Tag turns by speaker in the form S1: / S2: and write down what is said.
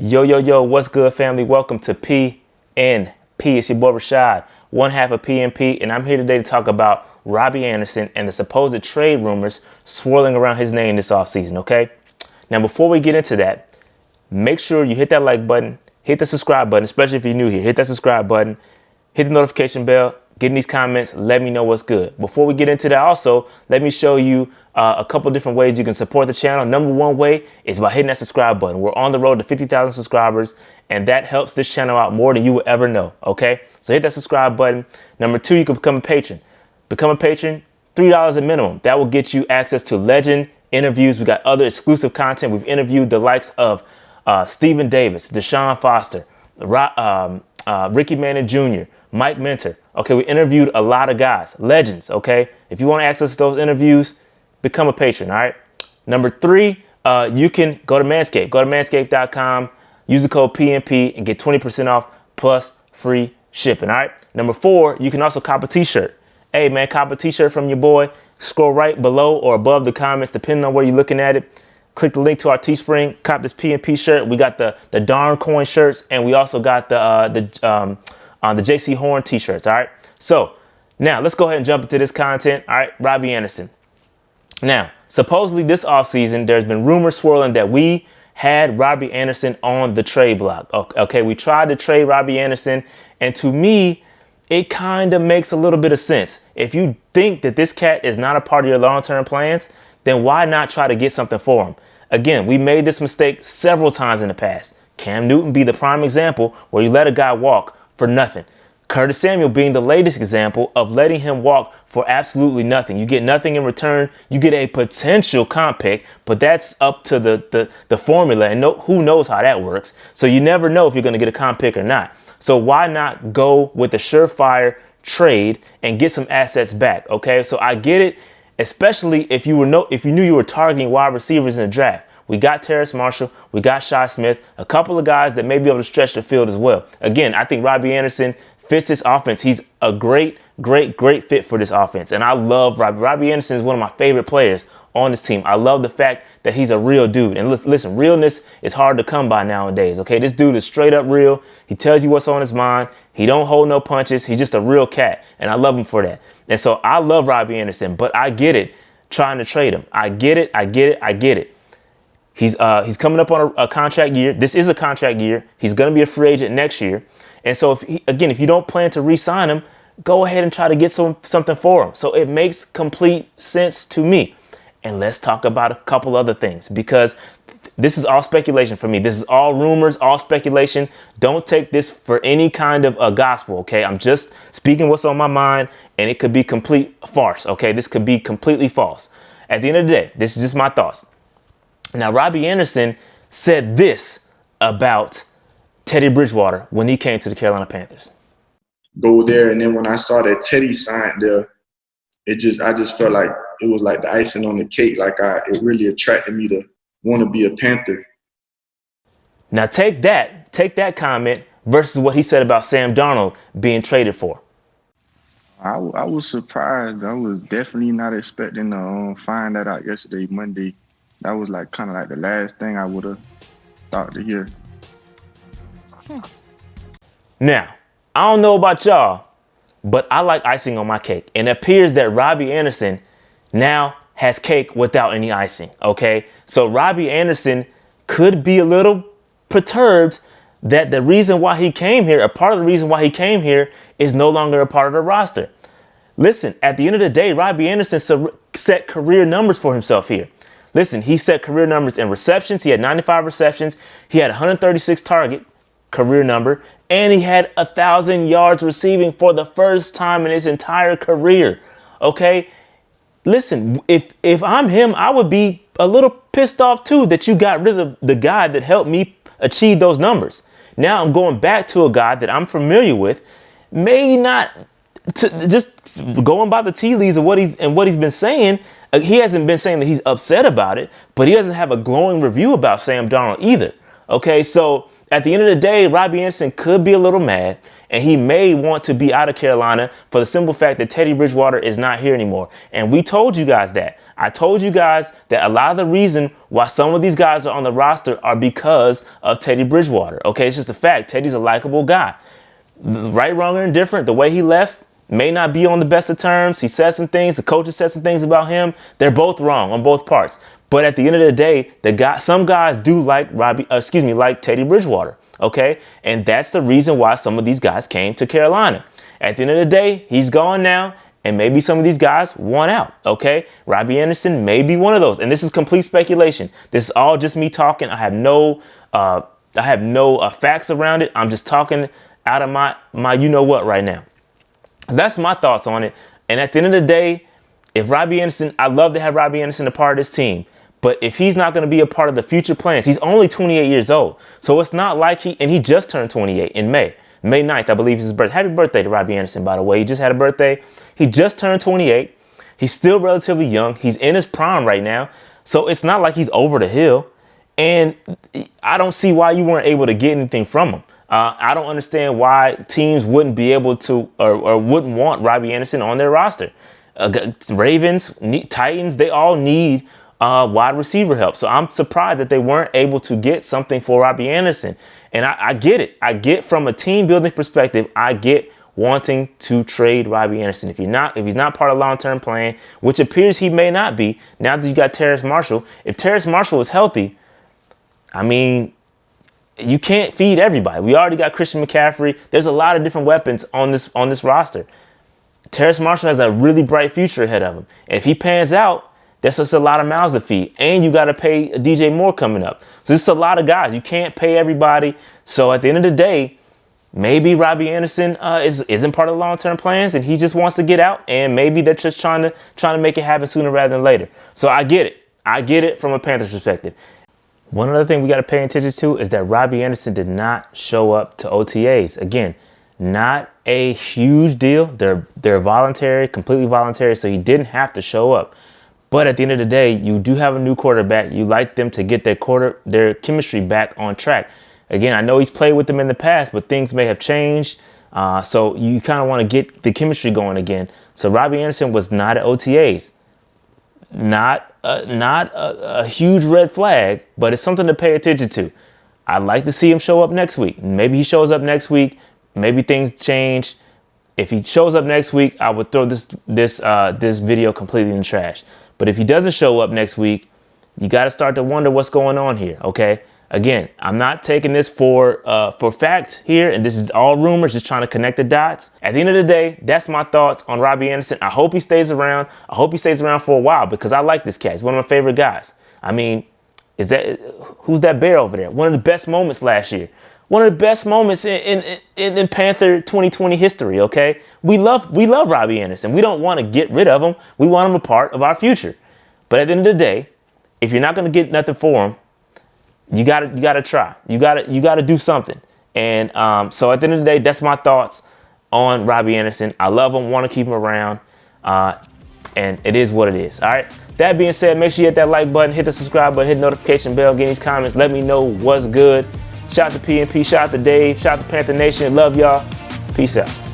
S1: Yo, yo, yo, what's good, family? Welcome to PNP. It's your boy Rashad, one half of PNP, and I'm here today to talk about Robby Anderson and the supposed trade rumors swirling around his name this offseason, okay? Now, before we get into that, make sure you hit that like button, hit the subscribe button, especially if you're new here. Hit that subscribe button, hit the notification bell, get in these comments, let me know what's good. Before we get into that also, let me show you a couple different ways you can support the channel. Number one way is by hitting that subscribe button. We're on the road to 50,000 subscribers, and that helps this channel out more than you will ever know, okay? So hit that subscribe button. Number two, you can become a patron. Become a patron, $3 a minimum. That will get you access to legend interviews. We got other exclusive content. We've interviewed the likes of Stephen Davis, Deshaun Foster, Ricky Manning Jr., Mike Minter. Okay, we interviewed a lot of guys, legends, okay? If you want to access those interviews, become a patron, all right? Number three, you can go to Manscaped. Go to manscaped.com, use the code PNP, and get 20% off plus free shipping, all right? Number four, you can also cop a t-shirt. Hey, man, cop a t-shirt from your boy. Scroll right below or above the comments, depending on where you're looking at it. Click the link to our Teespring, cop this PNP shirt. We got the Darn Coin shirts, and we also got the JC Horn t-shirts, all right? So now let's go ahead and jump into this content, all right? Robby Anderson. Now, supposedly this offseason, there's been rumors swirling that we had Robby Anderson on the trade block. Okay, we tried to trade Robby Anderson, and to me, it kind of makes a little bit of sense. If you think that this cat is not a part of your long-term plans, then why not try to get something for him? Again, we made this mistake several times in the past. Cam Newton be the prime example where you let a guy walk for nothing. Curtis Samuel being the latest example of letting him walk for absolutely nothing. You get nothing in return. You get a potential comp pick, but that's up to the formula, and who knows how that works. So you never know if you're going to get a comp pick or not. So why not go with the surefire trade and get some assets back? Okay, so I get it, especially if you knew you were targeting wide receivers in the draft. We got Terrace Marshall, we got Shi Smith, a couple of guys that may be able to stretch the field as well. Again, I think Robby Anderson fits this offense. He's a great fit for this offense. And I love Robby. Robby Anderson is one of my favorite players on this team. I love the fact that he's a real dude. And listen, realness is hard to come by nowadays, okay? This dude is straight up real. He tells you what's on his mind. He don't hold no punches. He's just a real cat, and I love him for that. And so I love Robby Anderson, but I get it trying to trade him. I get it. He's coming up on a contract year. This is a contract year. He's going to be a free agent next year. And so, if you don't plan to re-sign him, go ahead and try to get something for him. So it makes complete sense to me. And let's talk about a couple other things, because this is all speculation for me. This is all rumors, all speculation. Don't take this for any kind of a gospel, okay? I'm just speaking what's on my mind, and it could be complete farce, okay? This could be completely false. At the end of the day, this is just my thoughts. Now, Robby Anderson said this about Teddy Bridgewater when he came to the Carolina Panthers.
S2: Go there, and then when I saw that Teddy signed there, I just felt like it was like the icing on the cake. Like it really attracted me to want to be a Panther.
S1: Now take that comment versus what he said about Sam Darnold being traded for.
S3: I was surprised. I was definitely not expecting to find that out yesterday, Monday. That was kind of like the last thing I would have thought to hear.
S1: Now, I don't know about y'all, but I like icing on my cake. And it appears that Robby Anderson now has cake without any icing, okay? So Robby Anderson could be a little perturbed that the reason why he came here, a part of the reason why he came here, is no longer a part of the roster. Listen, at the end of the day, Robby Anderson set career numbers for himself here. Listen, he set career numbers in receptions. He had 95 receptions. He had 136 target career number, and he had 1,000 yards receiving for the first time in his entire career. Okay, listen, if I'm him, I would be a little pissed off too that you got rid of the guy that helped me achieve those numbers. Now I'm going back to a guy that I'm familiar with, maybe not just going by the tea leaves of what he's been saying. He hasn't been saying that he's upset about it, but he doesn't have a glowing review about Sam Darnold either. Okay, so at the end of the day, Robby Anderson could be a little mad, and he may want to be out of Carolina for the simple fact that Teddy Bridgewater is not here anymore. And we told you guys that. I told you guys that a lot of the reason why some of these guys are on the roster are because of Teddy Bridgewater. Okay, it's just a fact. Teddy's a likable guy. Right, wrong, or indifferent, the way he left may not be on the best of terms. He said some things. The coaches said some things about him. They're both wrong on both parts. But at the end of the day, some guys do like like Teddy Bridgewater. Okay, and that's the reason why some of these guys came to Carolina. At the end of the day, he's gone now, and maybe some of these guys want out. Okay, Robby Anderson may be one of those, and this is complete speculation. This is all just me talking. I have no facts around it. I'm just talking out of my you know what right now. So that's my thoughts on it. And at the end of the day, if Robby Anderson, I'd love to have Robby Anderson a part of this team. But if he's not going to be a part of the future plans, he's only 28 years old. So it's not like he just turned 28 in May 9th, I believe is his birthday. Happy birthday to Robby Anderson, by the way. He just had a birthday. He just turned 28. He's still relatively young. He's in his prime right now. So it's not like he's over the hill. And I don't see why you weren't able to get anything from him. I don't understand why teams wouldn't be able to or wouldn't want Robby Anderson on their roster. Ravens, Titans, they all need wide receiver help. So I'm surprised that they weren't able to get something for Robby Anderson. And I get it. I get from a team building perspective, I get wanting to trade Robby Anderson. If he's not part of the long-term plan, which appears he may not be, now that you got Terrace Marshall. If Terrace Marshall is healthy, I mean, you can't feed everybody. We already got Christian McCaffrey. There's a lot of different weapons on this roster. Terrace Marshall has a really bright future ahead of him. And if he pans out, that's just a lot of mouths to feed. And you got to pay DJ Moore coming up. So this is a lot of guys. You can't pay everybody. So at the end of the day, maybe Robby Anderson isn't part of the long-term plans and he just wants to get out. And maybe they're just trying to make it happen sooner rather than later. So I get it. I get it from a Panthers perspective. One other thing we got to pay attention to is that Robby Anderson did not show up to OTAs. Again, not a huge deal. They're voluntary, completely voluntary, so he didn't have to show up. But at the end of the day, you do have a new quarterback. You like them to get their chemistry back on track. Again, I know he's played with them in the past, but things may have changed. So you kind of want to get the chemistry going again. So Robby Anderson was not at OTAs. Not a huge red flag, but it's something to pay attention to. I'd like to see him show up next week. Maybe he shows up next week. Maybe things change. If he shows up next week, I would throw this video completely in the trash. But if he doesn't show up next week, you got to start to wonder what's going on here. Okay. Again, I'm not taking this for fact here, and this is all rumors, just trying to connect the dots. At the end of the day, that's my thoughts on Robby Anderson. I hope he stays around. I hope he stays around for a while because I like this cat. He's one of my favorite guys. I mean, who's that bear over there? One of the best moments last year. One of the best moments in Panther 2020 history, okay? We love Robby Anderson. We don't want to get rid of him. We want him a part of our future. But at the end of the day, if you're not going to get nothing for him, you gotta try. You gotta do something. And so at the end of the day, that's my thoughts on Robby Anderson. I love him, want to keep him around, and it is what it is. All right. That being said, make sure you hit that like button, hit the subscribe button, hit the notification bell, get these comments. Let me know what's good. Shout out to PNP, shout out to Dave, shout out to Panther Nation. Love y'all. Peace out.